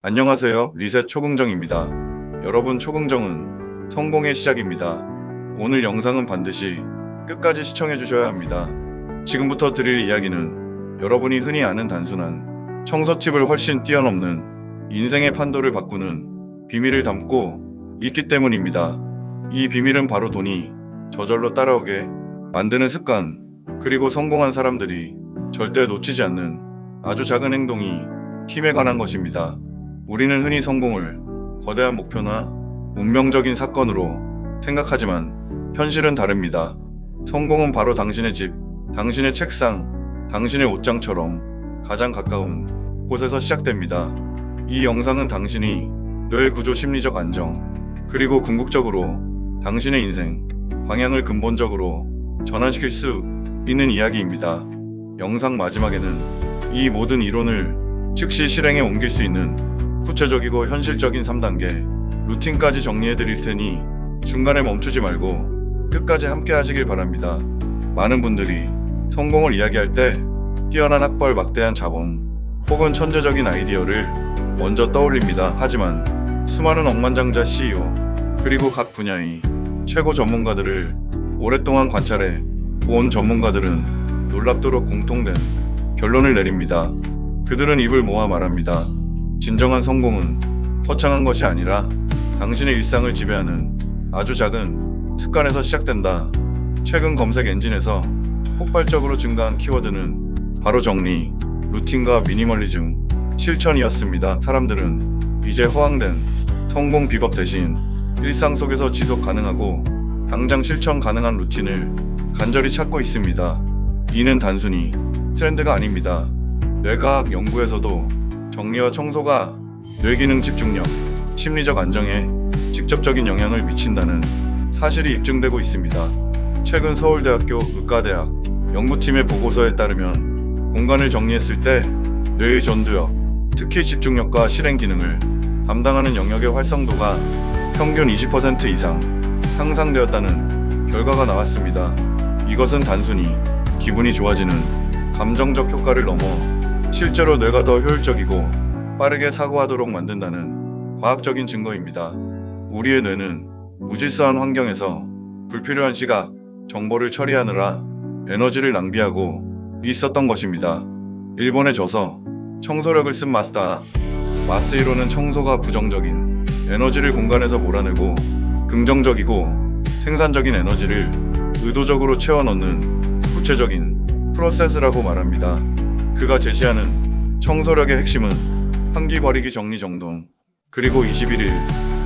안녕하세요. 리셋 초긍정입니다. 여러분, 초긍정은 성공의 시작입니다. 오늘 영상은 반드시 끝까지 시청해 주셔야 합니다. 지금부터 드릴 이야기는 여러분이 흔히 아는 단순한 청소팁을 훨씬 뛰어넘는 인생의 판도를 바꾸는 비밀을 담고 있기 때문입니다. 이 비밀은 바로 돈이 저절로 따라오게 만드는 습관, 그리고 성공한 사람들이 절대 놓치지 않는 아주 작은 행동이 힘에 관한 것입니다. 우리는 흔히 성공을 거대한 목표나 운명적인 사건으로 생각하지만 현실은 다릅니다. 성공은 바로 당신의 집, 당신의 책상, 당신의 옷장처럼 가장 가까운 곳에서 시작됩니다. 이 영상은 당신이 뇌의 구조, 심리적 안정, 그리고 궁극적으로 당신의 인생 방향을 근본적으로 전환시킬 수 있는 이야기입니다. 영상 마지막에는 이 모든 이론을 즉시 실행에 옮길 수 있는 구체적이고 현실적인 3단계 루틴까지 정리해 드릴 테니 중간에 멈추지 말고 끝까지 함께 하시길 바랍니다. 많은 분들이 성공을 이야기할 때 뛰어난 학벌, 막대한 자본 혹은 천재적인 아이디어를 먼저 떠올립니다. 하지만 수많은 억만장자 CEO 그리고 각 분야의 최고 전문가들을 오랫동안 관찰해 온 전문가들은 놀랍도록 공통된 결론을 내립니다. 그들은 입을 모아 말합니다. 진정한 성공은 거창한 것이 아니라 당신의 일상을 지배하는 아주 작은 습관에서 시작된다. 최근 검색 엔진에서 폭발적으로 증가한 키워드는 바로 정리, 루틴과 미니멀리즘, 실천이었습니다. 사람들은 이제 허황된 성공 비법 대신 일상 속에서 지속 가능하고 당장 실천 가능한 루틴을 간절히 찾고 있습니다. 이는 단순히 트렌드가 아닙니다. 뇌과학 연구에서도 정리와 청소가 뇌기능, 집중력, 심리적 안정에 직접적인 영향을 미친다는 사실이 입증되고 있습니다. 최근 서울대학교 의과대학 연구팀의 보고서에 따르면 공간을 정리했을 때 뇌의 전두엽, 특히 집중력과 실행 기능을 담당하는 영역의 활성도가 평균 20% 이상 향상되었다는 결과가 나왔습니다. 이것은 단순히 기분이 좋아지는 감정적 효과를 넘어 실제로 뇌가 더 효율적이고 빠르게 사고하도록 만든다는 과학적인 증거입니다. 우리의 뇌는 무질서한 환경에서 불필요한 시각, 정보를 처리하느라 에너지를 낭비하고 있었던 것입니다. 일본에 져서 청소력을 쓴 마스히로는 청소가 부정적인 에너지를 공간에서 몰아내고 긍정적이고 생산적인 에너지를 의도적으로 채워 넣는 구체적인 프로세스라고 말합니다. 그가 제시하는 청소력의 핵심은 환기, 버리기, 정리, 정돈, 그리고 21일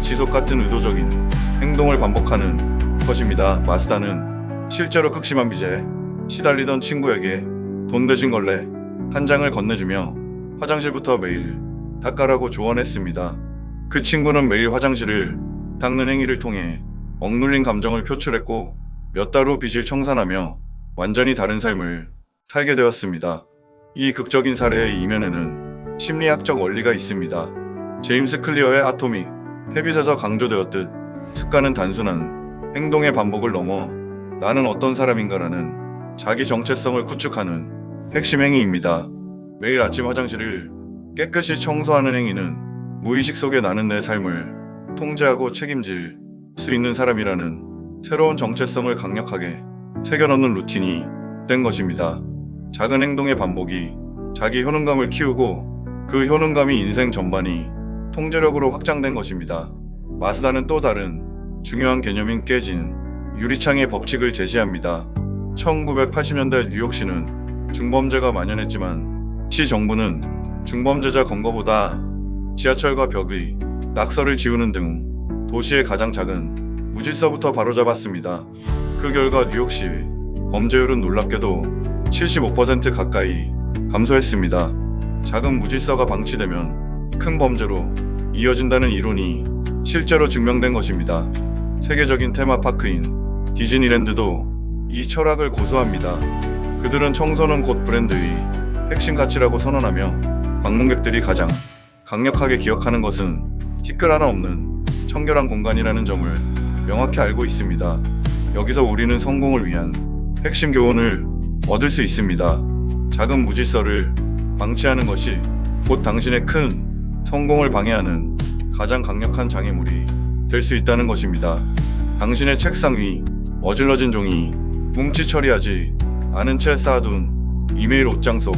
지속 같은 의도적인 행동을 반복하는 것입니다. 마스다는 실제로 극심한 빚에 시달리던 친구에게 돈 대신 걸레 한 장을 건네주며 화장실부터 매일 닦아라고 조언했습니다. 그 친구는 매일 화장실을 닦는 행위를 통해 억눌린 감정을 표출했고 몇 달 후 빚을 청산하며 완전히 다른 삶을 살게 되었습니다. 이 극적인 사례의 이면에는 심리학적 원리가 있습니다. 제임스 클리어의 아토믹 헤빗에서 강조되었듯 습관은 단순한 행동의 반복을 넘어 나는 어떤 사람인가라는 자기 정체성을 구축하는 핵심 행위입니다. 매일 아침 화장실을 깨끗이 청소하는 행위는 무의식 속에 나는 내 삶을 통제하고 책임질 수 있는 사람이라는 새로운 정체성을 강력하게 새겨넣는 루틴이 된 것입니다. 작은 행동의 반복이 자기 효능감을 키우고 그 효능감이 인생 전반이 통제력으로 확장된 것입니다. 마스다는 또 다른 중요한 개념인 깨진 유리창의 법칙을 제시합니다. 1980년대 뉴욕시는 중범죄가 만연했지만 시 정부는 중범죄자 검거보다 지하철과 벽의 낙서를 지우는 등 도시의 가장 작은 무질서부터 바로잡았습니다. 그 결과 뉴욕시 범죄율은 놀랍게도 75% 가까이 감소했습니다. 작은 무질서가 방치되면 큰 범죄로 이어진다는 이론이 실제로 증명된 것입니다. 세계적인 테마파크인 디즈니랜드도 이 철학을 고수합니다. 그들은 청소는 곧 브랜드의 핵심 가치라고 선언하며 방문객들이 가장 강력하게 기억하는 것은 티끌 하나 없는 청결한 공간이라는 점을 명확히 알고 있습니다. 여기서 우리는 성공을 위한 핵심 교훈을 얻을 수 있습니다. 작은 무질서를 방치하는 것이 곧 당신의 큰 성공을 방해하는 가장 강력한 장애물이 될 수 있다는 것입니다. 당신의 책상 위 어질러진 종이 뭉치 처리하지 않은 채 쌓아둔 이메일 옷장 속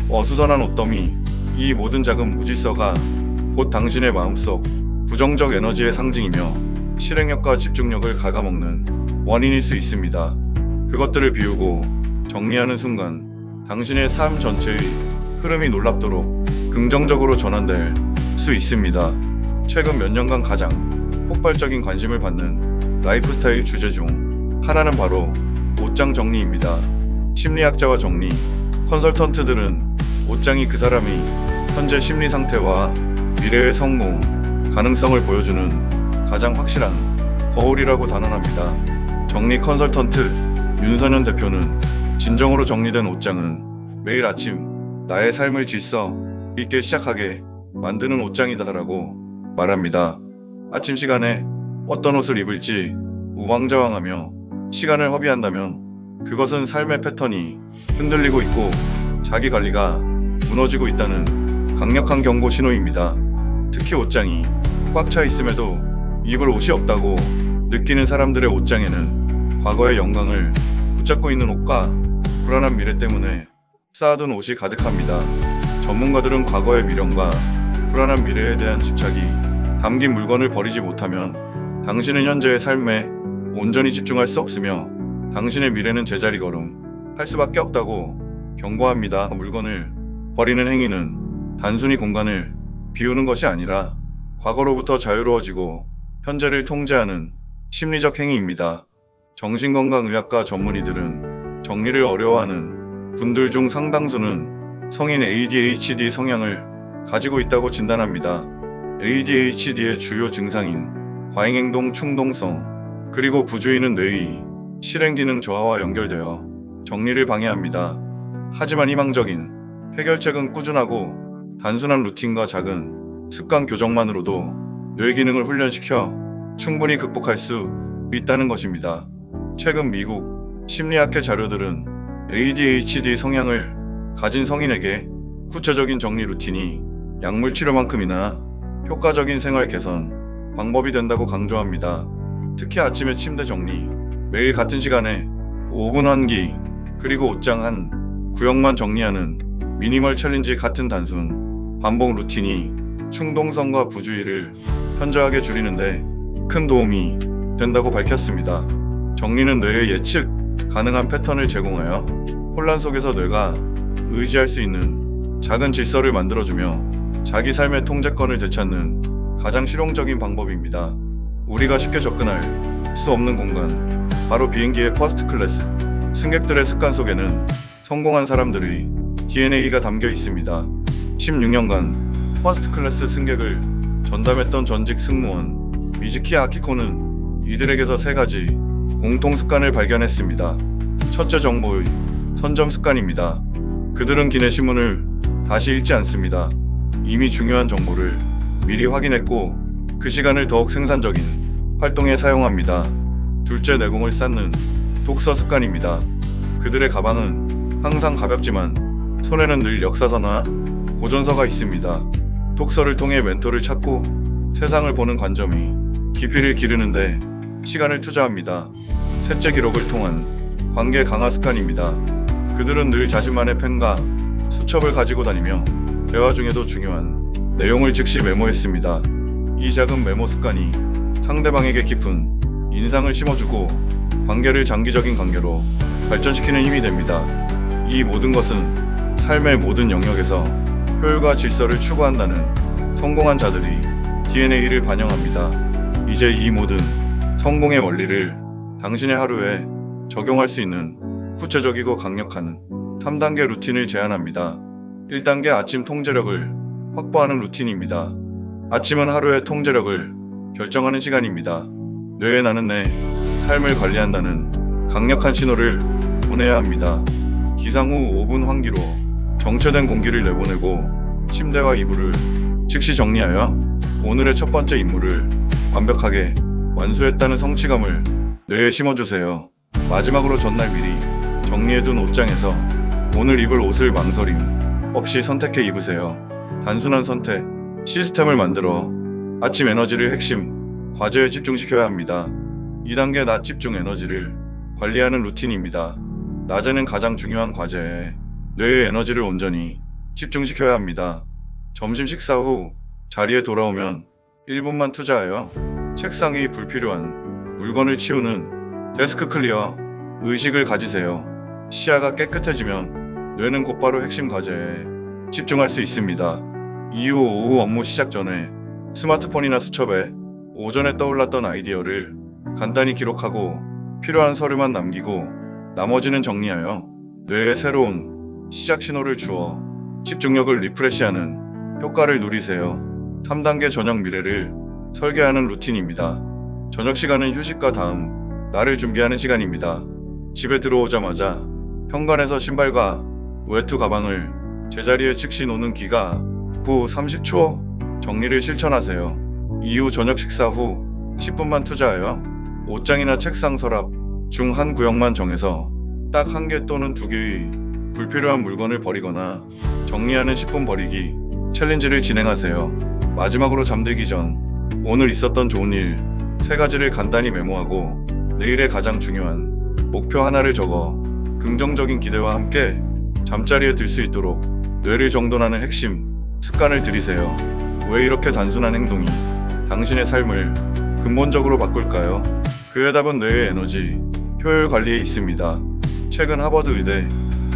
어수선한 옷더미, 이 모든 작은 무질서가 곧 당신의 마음속 부정적 에너지의 상징이며 실행력과 집중력을 갉아먹는 원인일 수 있습니다. 그것들을 비우고 정리하는 순간 당신의 삶 전체의 흐름이 놀랍도록 긍정적으로 전환될 수 있습니다. 최근 몇 년간 가장 폭발적인 관심을 받는 라이프스타일 주제 중 하나는 바로 옷장 정리입니다. 심리학자와 정리 컨설턴트들은 옷장이 그 사람이 현재 심리 상태와 미래의 성공 가능성을 보여주는 가장 확실한 거울이라고 단언합니다. 정리 컨설턴트 윤선현 대표는 진정으로 정리된 옷장은 매일 아침 나의 삶을 질서 있게 시작하게 만드는 옷장이다라고 말합니다. 아침 시간에 어떤 옷을 입을지 우왕좌왕하며 시간을 허비한다면 그것은 삶의 패턴이 흔들리고 있고 자기 관리가 무너지고 있다는 강력한 경고 신호입니다. 특히 옷장이 꽉 차 있음에도 입을 옷이 없다고 느끼는 사람들의 옷장에는 과거의 영광을 붙잡고 있는 옷과 불안한 미래 때문에 쌓아둔 옷이 가득합니다. 전문가들은 과거의 미련과 불안한 미래에 대한 집착이 담긴 물건을 버리지 못하면 당신은 현재의 삶에 온전히 집중할 수 없으며 당신의 미래는 제자리 걸음 할 수밖에 없다고 경고합니다. 물건을 버리는 행위는 단순히 공간을 비우는 것이 아니라 과거로부터 자유로워지고 현재를 통제하는 심리적 행위입니다. 정신건강의학과 전문의들은 정리를 어려워하는 분들 중 상당수는 성인 ADHD 성향을 가지고 있다고 진단합니다. ADHD의 주요 증상인 과잉행동 충동성 그리고 부주의는 뇌의 실행기능 저하와 연결되어 정리를 방해합니다. 하지만 희망적인 해결책은 꾸준하고 단순한 루틴과 작은 습관 교정만으로도 뇌 기능을 훈련시켜 충분히 극복할 수 있다는 것입니다. 최근 미국 심리학회 자료들은 ADHD 성향을 가진 성인에게 구체적인 정리 루틴이 약물 치료만큼이나 효과적인 생활 개선 방법이 된다고 강조합니다. 특히 아침에 침대 정리, 매일 같은 시간에 5분 환기, 그리고 옷장 한 구역만 정리하는 미니멀 챌린지 같은 단순 반복 루틴이 충동성과 부주의를 현저하게 줄이는데 큰 도움이 된다고 밝혔습니다. 정리는 뇌에 예측 가능한 패턴을 제공하여 혼란 속에서 뇌가 의지할 수 있는 작은 질서를 만들어주며 자기 삶의 통제권을 되찾는 가장 실용적인 방법입니다. 우리가 쉽게 접근할 수 없는 공간, 바로 비행기의 퍼스트 클래스. 승객들의 습관 속에는 성공한 사람들의 DNA가 담겨 있습니다. 16년간 퍼스트 클래스 승객을 전담했던 전직 승무원 미즈키 아키코는 이들에게서 세 가지 공통 습관을 발견했습니다. 첫째, 정보의 선점 습관입니다. 그들은 기내 신문을 다시 읽지 않습니다. 이미 중요한 정보를 미리 확인했고 그 시간을 더욱 생산적인 활동에 사용합니다. 둘째, 내공을 쌓는 독서 습관입니다. 그들의 가방은 항상 가볍지만 손에는 늘 역사서나 고전서가 있습니다. 독서를 통해 멘토를 찾고 세상을 보는 관점이 깊이를 기르는데 시간을 투자합니다. 셋째, 기록을 통한 관계 강화 습관입니다. 그들은 늘 자신만의 펜과 수첩을 가지고 다니며 대화 중에도 중요한 내용을 즉시 메모했습니다. 이 작은 메모 습관이 상대방에게 깊은 인상을 심어주고 관계를 장기적인 관계로 발전시키는 힘이 됩니다. 이 모든 것은 삶의 모든 영역에서 효율과 질서를 추구한다는 성공한 자들이 DNA를 반영합니다. 이제 이 모든 성공의 원리를 당신의 하루에 적용할 수 있는 구체적이고 강력한 3단계 루틴을 제안합니다. 1단계, 아침 통제력을 확보하는 루틴입니다. 아침은 하루의 통제력을 결정하는 시간입니다. 뇌에 나는 내 삶을 관리한다는 강력한 신호를 보내야 합니다. 기상 후 5분 환기로 정체된 공기를 내보내고 침대와 이불을 즉시 정리하여 오늘의 첫 번째 임무를 완벽하게 완수했다는 성취감을 뇌에 심어주세요. 마지막으로 전날 미리 정리해둔 옷장에서 오늘 입을 옷을 망설임 없이 선택해 입으세요. 단순한 선택, 시스템을 만들어 아침 에너지를 핵심 과제에 집중시켜야 합니다. 2단계 낮 집중 에너지를 관리하는 루틴입니다. 낮에는 가장 중요한 과제에 뇌의 에너지를 온전히 집중시켜야 합니다. 점심 식사 후 자리에 돌아오면 1분만 투자하여 책상 위 불필요한 물건을 치우는 데스크 클리어 의식을 가지세요. 시야가 깨끗해지면 뇌는 곧바로 핵심 과제에 집중할 수 있습니다. 이후 오후 업무 시작 전에 스마트폰이나 수첩에 오전에 떠올랐던 아이디어를 간단히 기록하고 필요한 서류만 남기고 나머지는 정리하여 뇌에 새로운 시작 신호를 주어 집중력을 리프레시하는 효과를 누리세요. 3단계 저녁 미래를 설계하는 루틴입니다. 저녁 시간은 휴식과 다음 날을 준비하는 시간입니다. 집에 들어오자마자 현관에서 신발과 외투 가방을 제자리에 즉시 놓는 기가 후 30초 정리를 실천하세요. 이후 저녁 식사 후 10분만 투자하여 옷장이나 책상 서랍 중 한 구역만 정해서 딱 한 개 또는 두 개의 불필요한 물건을 버리거나 정리하는 10분 버리기 챌린지를 진행하세요. 마지막으로 잠들기 전 오늘 있었던 좋은 일 3가지를 간단히 메모하고 내일의 가장 중요한 목표 하나를 적어 긍정적인 기대와 함께 잠자리에 들 수 있도록 뇌를 정돈하는 핵심 습관을 들이세요. 왜 이렇게 단순한 행동이 당신의 삶을 근본적으로 바꿀까요? 그 해답은 뇌의 에너지 효율 관리에 있습니다. 최근 하버드 의대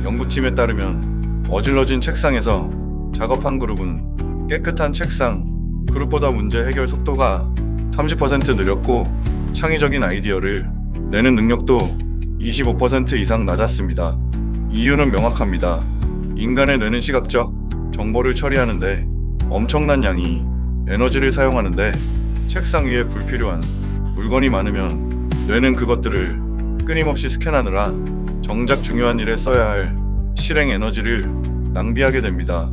연구팀에 따르면 어질러진 책상에서 작업한 그룹은 깨끗한 책상 그룹보다 문제 해결 속도가 30% 느렸고 창의적인 아이디어를 내는 능력도 25% 이상 낮았습니다. 이유는 명확합니다. 인간의 뇌는 시각적 정보를 처리하는데 엄청난 양의 에너지를 사용하는데 책상 위에 불필요한 물건이 많으면 뇌는 그것들을 끊임없이 스캔하느라 정작 중요한 일에 써야 할 실행 에너지를 낭비하게 됩니다.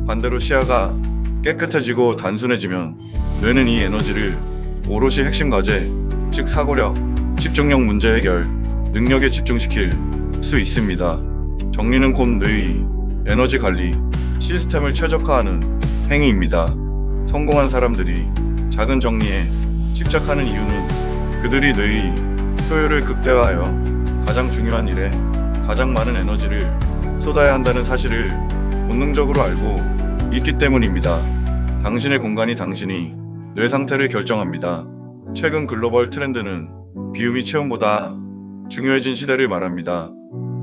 반대로 시야가 깨끗해지고 단순해지면 뇌는 이 에너지를 오롯이 핵심 과제, 즉 사고력, 집중력 문제 해결, 능력에 집중시킬 수 있습니다. 정리는 곧 뇌의 에너지 관리 시스템을 최적화하는 행위입니다. 성공한 사람들이 작은 정리에 집착하는 이유는 그들이 뇌의 효율을 극대화하여 가장 중요한 일에 가장 많은 에너지를 쏟아야 한다는 사실을 본능적으로 알고 있기 때문입니다. 당신의 공간이 당신이 뇌 상태를 결정합니다. 최근 글로벌 트렌드는 비움이 체온보다 중요해진 시대를 말합니다.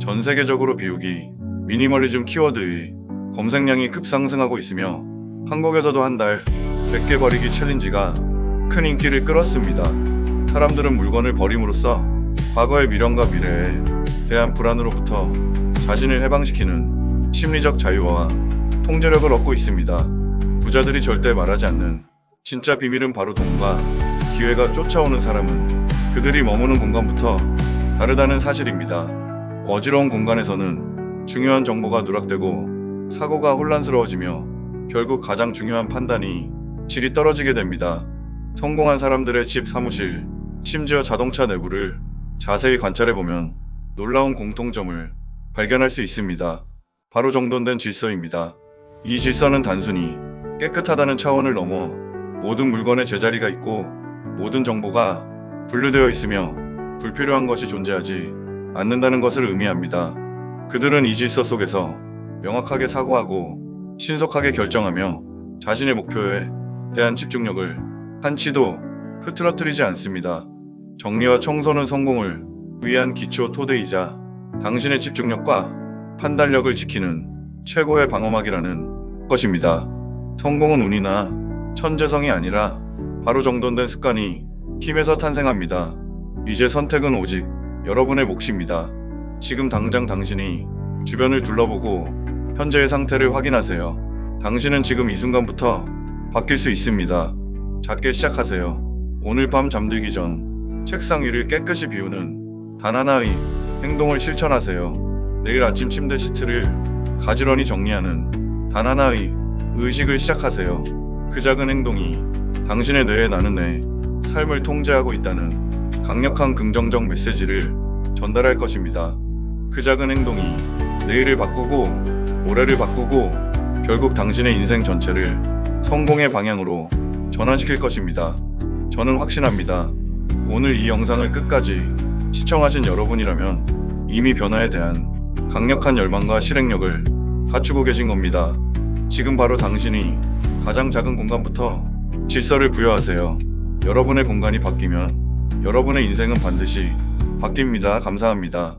전 세계적으로 비우기, 미니멀리즘 키워드의 검색량이 급상승하고 있으며 한국에서도 한 달 100개 버리기 챌린지가 큰 인기를 끌었습니다. 사람들은 물건을 버림으로써 과거의 미련과 미래에 대한 불안으로부터 자신을 해방시키는 심리적 자유와 통제력을 얻고 있습니다. 부자들이 절대 말하지 않는 진짜 비밀은 바로 돈과 기회가 쫓아오는 사람은 그들이 머무는 공간부터 다르다는 사실입니다. 어지러운 공간에서는 중요한 정보가 누락되고 사고가 혼란스러워지며 결국 가장 중요한 판단이 질이 떨어지게 됩니다. 성공한 사람들의 집, 사무실, 심지어 자동차 내부를 자세히 관찰해보면 놀라운 공통점을 발견할 수 있습니다. 바로 정돈된 질서입니다. 이 질서는 단순히 깨끗하다는 차원을 넘어 모든 물건의 제자리가 있고 모든 정보가 분류되어 있으며 불필요한 것이 존재하지 않는다는 것을 의미합니다. 그들은 이 질서 속에서 명확하게 사고하고 신속하게 결정하며 자신의 목표에 대한 집중력을 한치도 흐트러뜨리지 않습니다. 정리와 청소는 성공을 위한 기초 토대이자 당신의 집중력과 판단력을 지키는 최고의 방어막이라는 것입니다. 성공은 운이나 천재성이 아니라 바로 정돈된 습관이 힘에서 탄생합니다. 이제 선택은 오직 여러분의 몫입니다. 지금 당장 당신이 주변을 둘러보고 현재의 상태를 확인하세요. 당신은 지금 이 순간부터 바뀔 수 있습니다. 작게 시작하세요. 오늘 밤 잠들기 전 책상 위를 깨끗이 비우는 단 하나의 행동을 실천하세요. 내일 아침 침대 시트를 가지런히 정리하는 단 하나의 의식을 시작하세요. 그 작은 행동이 당신의 뇌에 나는 내 삶을 통제하고 있다는 강력한 긍정적 메시지를 전달할 것입니다. 그 작은 행동이 내일을 바꾸고 모레를 바꾸고 결국 당신의 인생 전체를 성공의 방향으로 전환시킬 것입니다. 저는 확신합니다. 오늘 이 영상을 끝까지 시청하신 여러분이라면 이미 변화에 대한 강력한 열망과 실행력을 갖추고 계신 겁니다. 지금 바로 당신이 가장 작은 공간부터 질서를 부여하세요. 여러분의 공간이 바뀌면 여러분의 인생은 반드시 바뀝니다. 감사합니다.